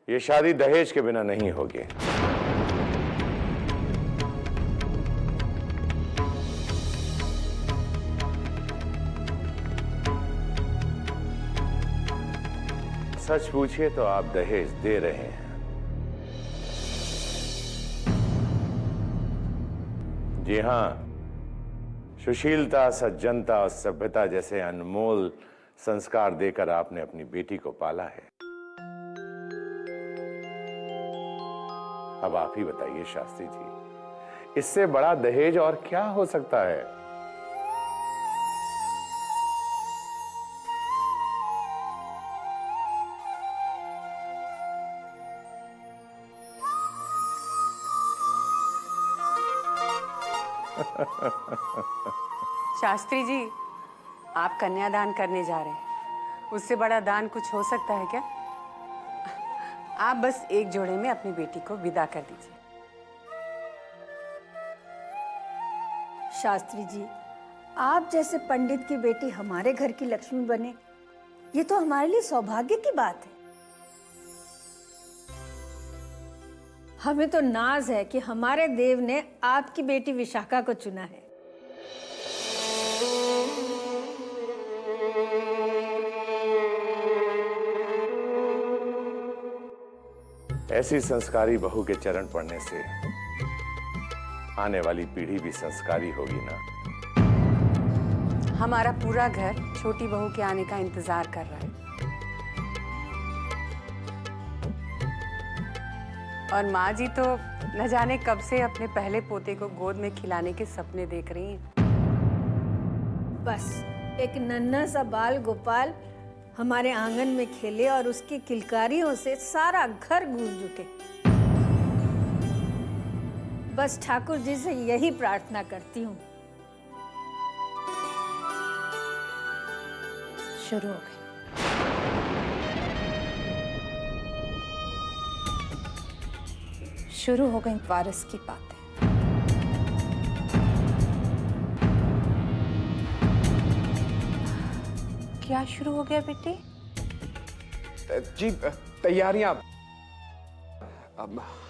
ये शादी दहेज के बिना नहीं होगी। सच पूछिए तो आप दहेज दे रहे हैं। जी हां, सुशीलता, सज्जनता और सभ्यता जैसे अनमोल संस्कार देकर आपने अपनी बेटी को पाला है। अब आप ही बताइए शास्त्री जी, इससे बड़ा दहेज और क्या हो सकता है? शास्त्री जी, आप कन्यादान करने जा रहे हैं, उससे बड़ा दान कुछ हो सकता है क्या? आप बस एक जोड़े में अपनी बेटी को विदा कर दीजिए। शास्त्री जी, आप जैसे पंडित की बेटी हमारे घर की लक्ष्मी बने, ये तो हमारे लिए सौभाग्य की बात है। हमें तो नाज है कि हमारे देव ने आपकी बेटी विशाखा को चुना है। ऐसी संस्कारी बहू के चरण पड़ने से आने वाली पीढ़ी भी संस्कारी होगी ना। हमारा पूरा घर छोटी बहू के आने का इंतजार कर रहा है। और माँ जी तो न जाने कब से अपने पहले पोते को गोद में खिलाने के सपने देख रही हैं। बस एक नन्हा सा बाल गोपाल हमारे आंगन में खेले और उसकी किलकारियों से सारा घर गूंज उठे। बस ठाकुर जी से यही प्रार्थना करती हूँ। शुरू हो गई। शुरू हो गई वारिस की बातें। क्या शुरू हो गया बेटी? जी तैयारियां,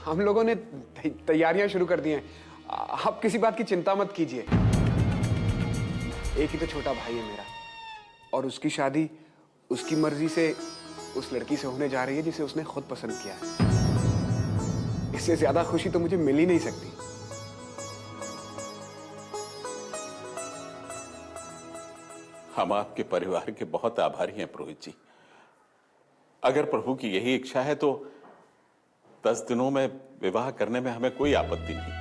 हम लोगों ने तैयारियां शुरू कर दी हैं। आप किसी बात की चिंता मत कीजिए। एक ही तो छोटा भाई है मेरा, और उसकी शादी उसकी मर्जी से उस लड़की से होने जा रही है जिसे उसने खुद पसंद किया है। इससे ज्यादा खुशी तो मुझे मिल ही नहीं सकती। हम आपके परिवार के बहुत आभारी हैं पुरोहित जी। अगर प्रभु की यही इच्छा है तो 10 दिनों में विवाह करने में हमें कोई आपत्ति नहीं।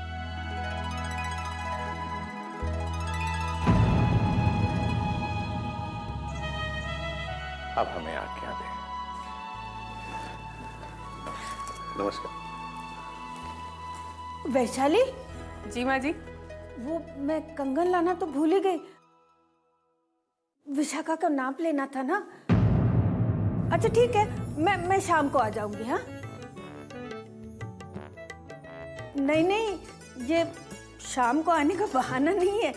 अब हमें आज्ञा दें। नमस्कार। वैशाली, जी माँ जी। वो मैं कंगन लाना तो भूल ही गई। विशाखा का नाप लेना था ना। अच्छा ठीक है, मैं शाम को आ जाऊंगी। हाँ, नहीं नहीं, ये शाम को आने का बहाना नहीं है।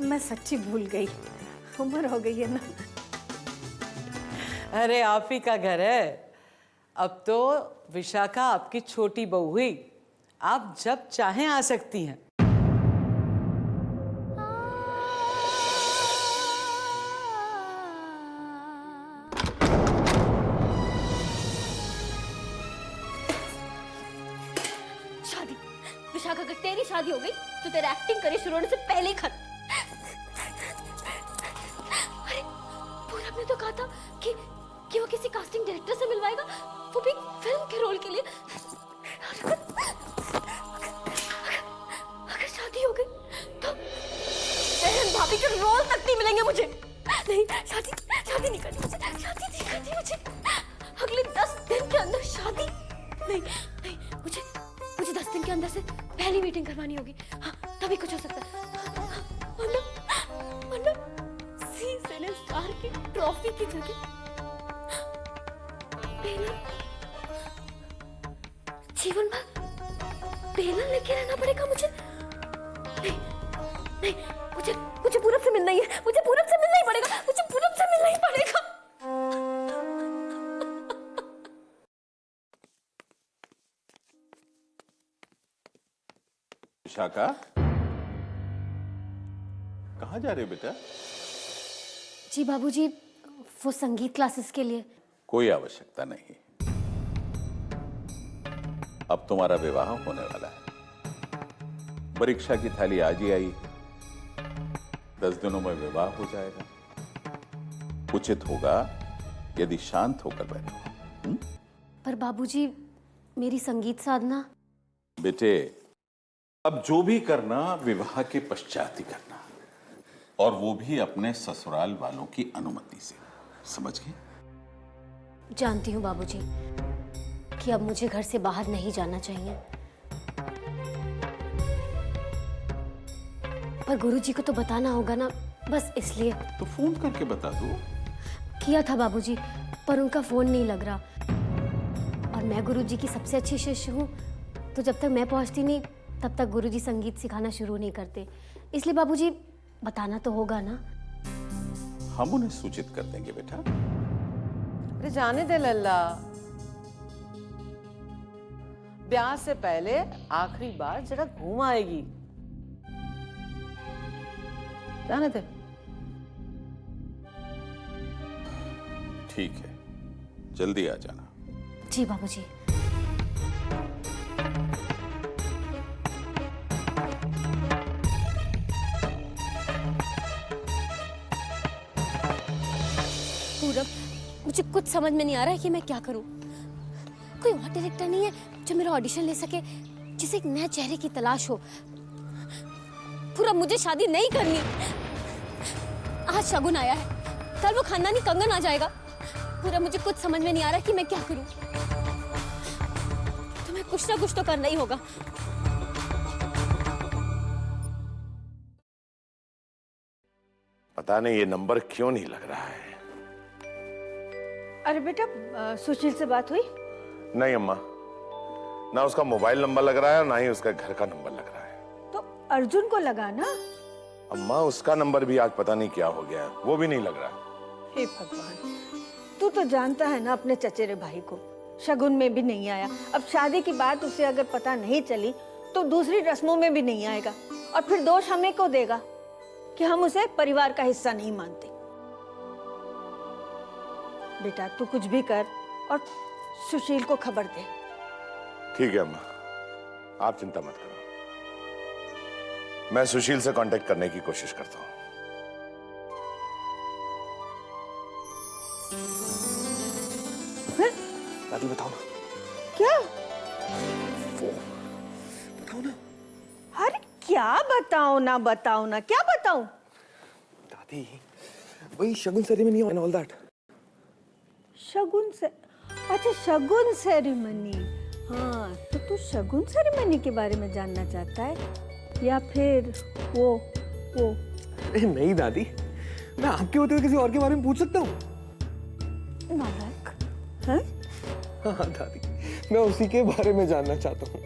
मैं सच्ची भूल गई, उम्र हो गई है ना। अरे आप ही का घर है। अब तो विशाखा आपकी छोटी बहू हुई, आप जब चाहें आ सकती हैं। शादी, विशाखा का तेरी शादी हो गई तो तेरा एक्टिंग करे शुरू होने से पहले ही खत्म। अरे पूरब ने तो कहा था कि वो किसी कास्टिंग डायरेक्टर से मिलवाएगा, वो भी फिल्म के रोल के लिए। अगर शादी हो गई तो बहन भाभी के रोल तक नहीं मिलेंगे मुझे। नहीं, शादी नहीं करनी मुझे, शादी नहीं करनी मुझे। अगले 10 दिन के अंदर शादी नहीं, मुझे 10 दिन के अंदर से पहली मीटिंग करवानी होगी। हाँ, तभी कुछ हो सकता है। वरना सी सिने स्टार की ट्रॉफी की जगह बेलन, जीवन भर बेलन लेके रहना पड़ेगा मुझे। नहीं, मुझे पूरब से मिलना ही है। मुझे पूरब से मिलना ही पड़ेगा। मुझे पूरब से मिलना ही पड़ेगा। विशाखा, कहाँ जा रहे हो बेटा? जी बाबूजी, वो संगीत क्लासेस के लिए। कोई आवश्यकता नहीं, अब तुम्हारा विवाह होने वाला है। परीक्षा की थाली आज ही आई, 10 दिनों में विवाह हो जाएगा। उचित होगा यदि शांत होकर बैठो। पर बाबूजी, मेरी संगीत साधना। बेटे, अब जो भी करना विवाह के पश्चात ही करना, और वो भी अपने ससुराल वालों की अनुमति से। समझ गए? जानती हूँ बाबूजी कि अब मुझे घर से बाहर नहीं जाना चाहिए, पर गुरुजी को तो बताना होगा ना, बस इसलिए। तो फोन करके बता दो। किया था बाबूजी, पर उनका फोन नहीं लग रहा, और मैं गुरुजी की सबसे अच्छी शिष्य हूँ, तो जब तक मैं पहुँचती नहीं तब तक गुरुजी संगीत सिखाना शुरू नहीं करते। इसलिए बाबूजी बताना तो होगा ना। हम उन्हें सूचित कर देंगे बेटा। अरे जाने दे लल्ला, ब्याह से पहले आखिरी बार जरा घूम आएगी। जाने दे। ठीक है, जल्दी आ जाना। जी बाबूजी। पूरब, मुझे कुछ समझ में नहीं आ रहा है कि मैं क्या करूं। कोई और डायरेक्टर नहीं है जो मेरा ऑडिशन ले सके, जिसे एक नए चेहरे की तलाश हो। पूरब, मुझे शादी नहीं करनी। आज शगुन आया है, कल वो खानदानी कंगन आ जाएगा। पूरब, मुझे कुछ समझ में नहीं आ रहा है कि मैं क्या करूं। तुम्हें कुछ ना कुछ तो करना ही होगा। पता नहीं ये नंबर क्यों नहीं लग रहा है। अरे बेटा, सुशील से बात हुई? नहीं अम्मा, ना उसका मोबाइल नंबर लग रहा है ना ही उसका घर का नंबर लग रहा है। तो अर्जुन को लगा ना। अम्मा, उसका नंबर भी आज पता नहीं क्या हो गया है, वो भी नहीं लग रहा। हे भगवान, तू तो जानता है ना अपने चचेरे भाई को, शगुन में भी नहीं आया। अब शादी की बात उसे अगर पता नहीं चली तो दूसरी रस्मों में भी नहीं आएगा, और फिर दोष हमें को देगा कि हम उसे परिवार का हिस्सा नहीं मानते। बेटा, तू कुछ भी कर और सुशील को खबर दे। ठीक है अम्मा, आप चिंता मत करो, मैं सुशील से कांटेक्ट करने की कोशिश करता हूँ। दादी बताओ ना। क्या? बताओ ना। अरे क्या बताओ ना, क्या बताऊं? दादी, वही शगुन सेरेमनी एंड ऑल दैट। शगुन से? अच्छा, शगुन सेरेमनी। हाँ, तो तू शगुन सेरेमनी के बारे में जानना चाहता है, या फिर वो? अरे नहीं दादी, मैं आपके होते हुए किसी और के बारे में पूछ सकता हूँ? नालायक है? हाँ दादी, मैं उसी के बारे में जानना चाहता हूँ।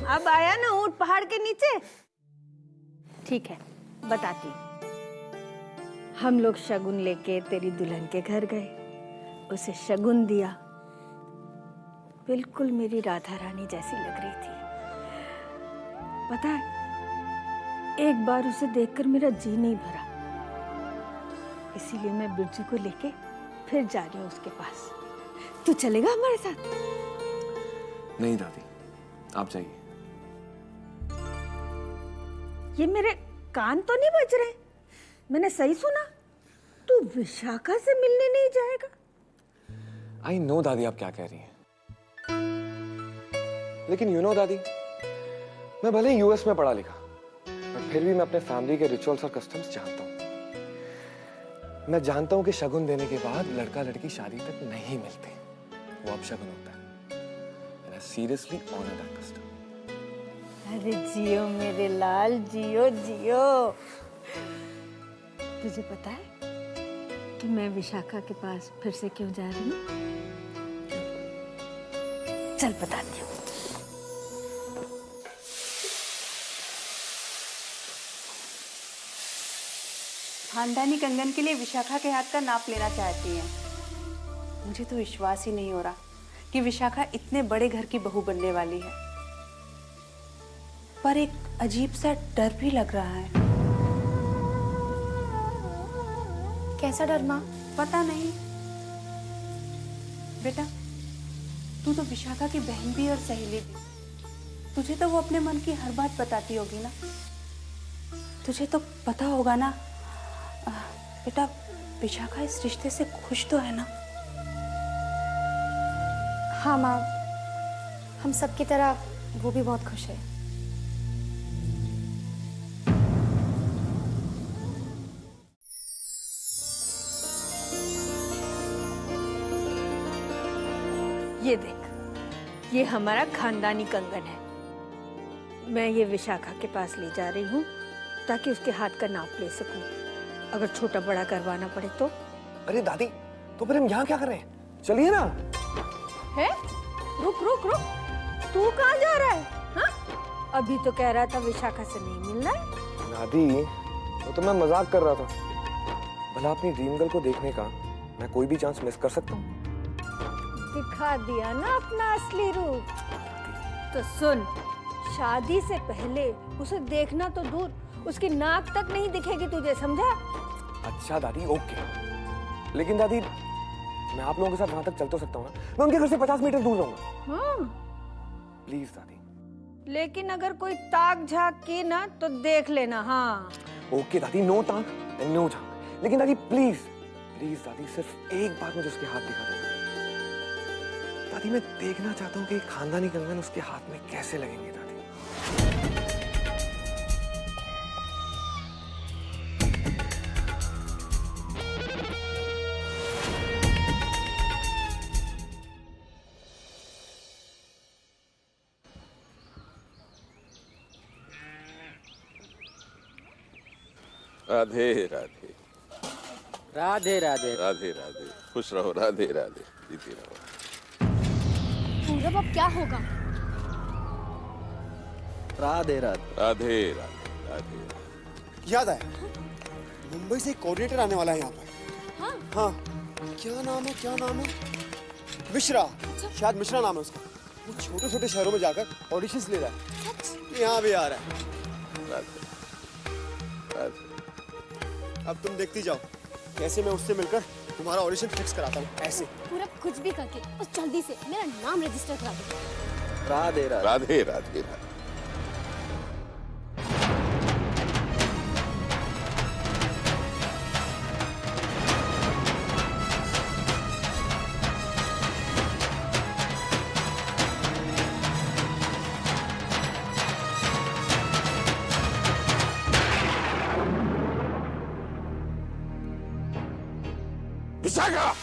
अब आया ना ऊंट पहाड़ के नीचे। ठीक है, बताती हूँ। हम लोग शगुन लेके तेरी दुल्हन के घर गए, उसे शगुन दिया। बिल्कुल मेरी राधा रानी जैसी लग रही थी। पता है, एक बार उसे देखकर मेरा जी नहीं भरा, इसीलिए मैं बिरजू को लेके फिर जा रही हूँ उसके पास। तू चलेगा हमारे साथ? नहीं दादी, आप जाइए। ये मेरे कान तो नहीं बज रहे? मैंने सही सुना? तू विशाखा से मिलने नहीं जाएगा? आई नो दादी आप क्या कह रही हैं, लेकिन यू नो दादी, मैं भले यूएस में पढ़ा लिखा, पर फिर भी मैं अपने फैमिली के रिचुअल्स और कस्टम्स जानता हूँ। मैं जानता हूँ कि शगुन देने के बाद लड़का लड़की शादी तक नहीं मिलते, वो अब शगुन होता है। And I seriously honor that custom. अरे जियो मेरे लाल, जियो जियो। तुझे पता है कि मैं विशाखा के पास फिर से क्यों जा रही हूँ? चल बताती हूँ। खानदानी कंगन के लिए विशाखा के हाथ का नाप लेना चाहती हैं। मुझे तो विश्वास ही नहीं हो रहा कि विशाखा इतने बड़े घर की बहू बनने वाली है। पर एक अजीब सा डर भी लग रहा है। कैसा डर माँ? पता नहीं बेटा, तू तो विशाखा की बहन भी और सहेली भी, तुझे तो वो अपने मन की हर बात बताती होगी ना। तुझे तो पता होगा ना बेटा, विशाखा इस रिश्ते से खुश तो है ना? हाँ माँ, हम सब की तरह वो भी बहुत खुश है। ये देख, ये हमारा खानदानी कंगन है। मैं ये विशाखा के पास ले जा रही हूँ ताकि उसके हाथ का नाप ले सकूं। अगर छोटा बड़ा करवाना पड़े तो। अरे दादी, तो फिर हम यहाँ क्या कर रहे हैं? चलिए ना। है? रुक रुक रुक, तू कहाँ जा रहा है? हाँ? अभी तो कह रहा था विशाखा से नहीं मिलना है। दादी, वो तो मैं मजाक कर रहा था। भला अपनी ड्रीम गर्ल को देखने का मैं कोई भी चांस मिस कर सकता हूँ? दिखा दिया ना अपना असली रूप। तो सुन, शादी से पहले उसे देखना तो दूर, उसकी नाक तक नहीं दिखेगी तुझे, समझा? अच्छा दादी, ओके। लेकिन दादी, मैं आप लोगों के साथ वहां तक चल तो सकता हूँ ना? मैं उनके घर से 50 मीटर दूर रहूंगा। हाँ। प्लीज दादी। लेकिन अगर कोई ताक झाक की ना तो देख लेना। हाँ ओके दादी, नो ताक एंड नो झाक। लेकिन दादी प्लीज प्लीज दादी, सिर्फ एक बार मुझे उसके हाथ दिखा देना। दादी, मैं देखना चाहता हूँ कि खानदानी कंगन उसके हाथ में कैसे लगेंगे दादी। राधे राधे। राधे राधे। राधे राधे, खुश रहो। राधे राधे, जीती रहो। पूरब अब क्या होगा? राधे राधे। राधे राधे। राधे। याद आया, मुंबई से एक कोऑर्डिनेटर आने वाला है यहाँ पर। हाँ, क्या नाम है, क्या नाम है? मिश्रा। शायद मिश्रा नाम है उसका। वो छोटे छोटे शहरों में जाकर ऑडिशंस ले रहा है। यहाँ भी आ रहा है। राधे राधे। अब तुम देखती जाओ कैसे मैं उससे मिलकर तुम्हारा ऑडिशन फिक्स कराता हूँ। ऐसे पूरब कुछ भी करके बस जल्दी से मेरा नाम रजिस्टर करा दो। राधे राधे। राधे राधे। राधे। विशाखा!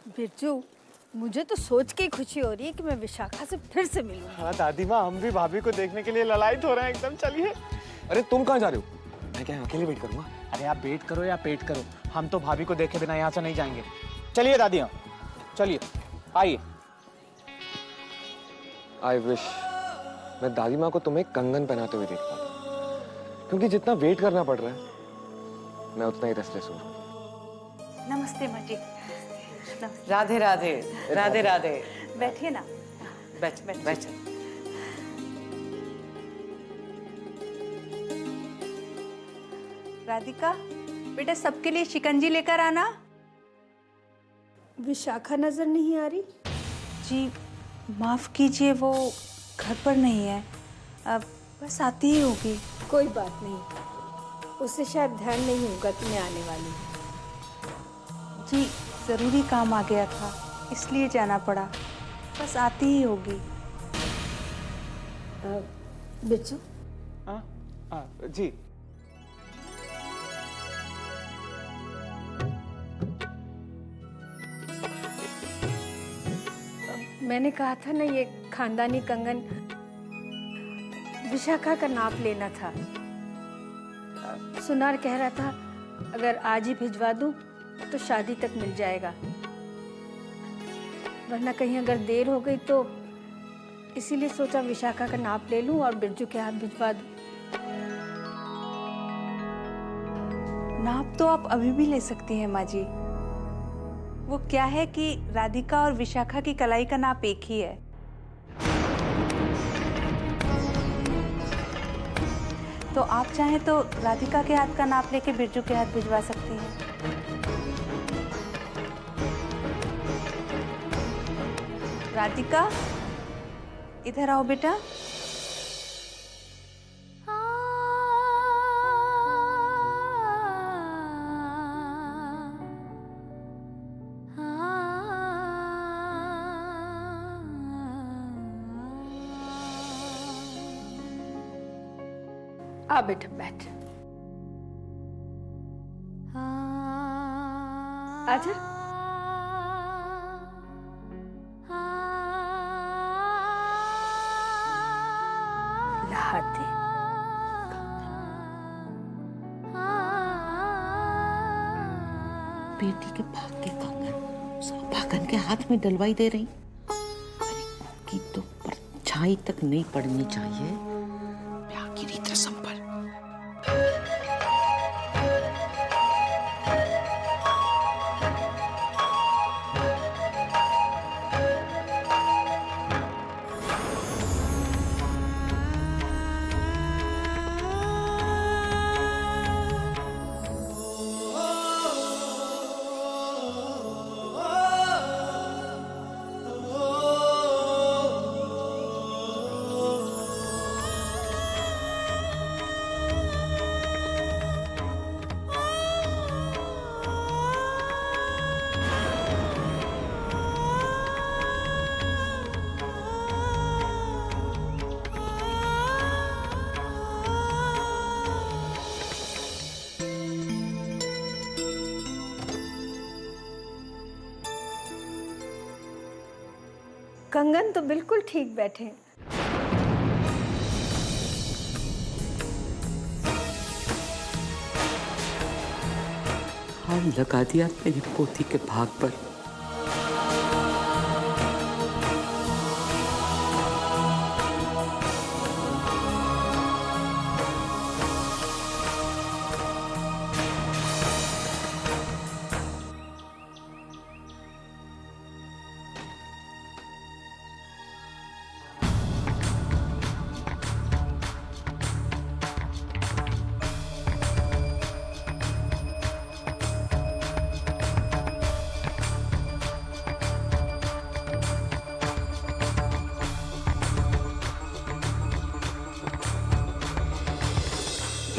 बिरजू, मुझे तो सोच के ही खुशी हो रही है कि मैं विशाखा से फिर से मिलूं। हाँ दादी माँ, हम भी भाभी को देखने के लिए ललायत हो रहे हैं एकदम। चलिए। अरे तुम कहाँ जा रहे हो? मैं क्या अकेले वेट करूँगा? अरे आप वेट करो या पेट करो, हम तो भाभी को देखे बिना यहाँ से नहीं जाएंगे। चलिए दादी, हाँ चलिए, आइए। आई विश मैं दादी माँ को तुम्हें कंगन पहनाते हुए देख पाता, क्योंकि जितना वेट करना पड़ रहा है मैं उतना ही रेस्टलेस हूँ। नमस्ते माँ जी। राधे राधे। राधे राधे। बैठिए ना। बैठ बैठ बैठ। राधिका, बेटा सबके लिए शिकंजी लेकर आना। विशाखा नजर नहीं आ रही। जी माफ कीजिए, वो घर पर नहीं है, अब बस आती ही होगी। कोई बात नहीं, उसे शायद ध्यान नहीं होगा कि मैं आने वाली हूँ। जी जरूरी काम आ गया था। इसलिए जाना पड़ा। बस आती ही होगी। बिच्छू, जी। मैंने कहा था ना, ये खानदानी कंगन विशाखा का नाप लेना था। सुनार कह रहा था अगर आज ही भिजवा दूं तो शादी तक मिल जाएगा, वरना कहीं अगर देर हो गई तो इसीलिए सोचा विशाखा का नाप ले लूं और बिरजू के हाथ भिजवा दूं। नाप तो आप अभी भी ले सकती हैं माँ जी। वो क्या है कि राधिका और विशाखा की कलाई का नाप एक ही है। तो आप चाहें तो राधिका के हाथ का नाप लेके बिरजू के हाथ भिजवा सकती हैं। राधिका, इधर आओ बेटा। आ बेटा बैठ। आजा। हाथ दे। बेटी के भाग के कंगन भागन के हाथ में डलवाई दे रही। अरे की तो परछाई तक नहीं पड़नी चाहिए ब्याह की रीत रस्म पर। कंगन तो बिल्कुल ठीक बैठे। हाथ लगा दिया मेरी पोती के भाग पर।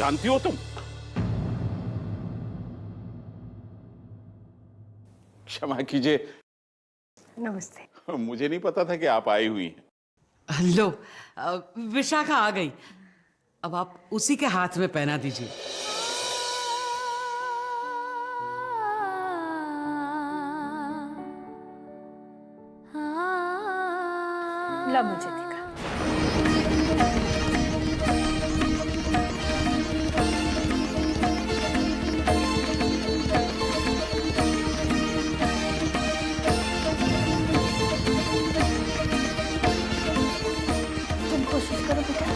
जानती हो तुम? क्षमा कीजिए। नमस्ते। मुझे नहीं पता था कि आप आई हुई हैं। लो, विशाखा आ गई। अब आप उसी के हाथ में पहना दीजिए। ला मुझे दिखा। तुम कोशिश करो बेटा।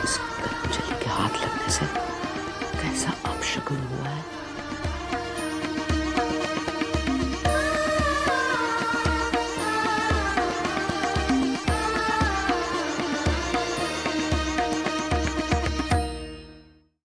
इस गरम जली के हाथ लगने से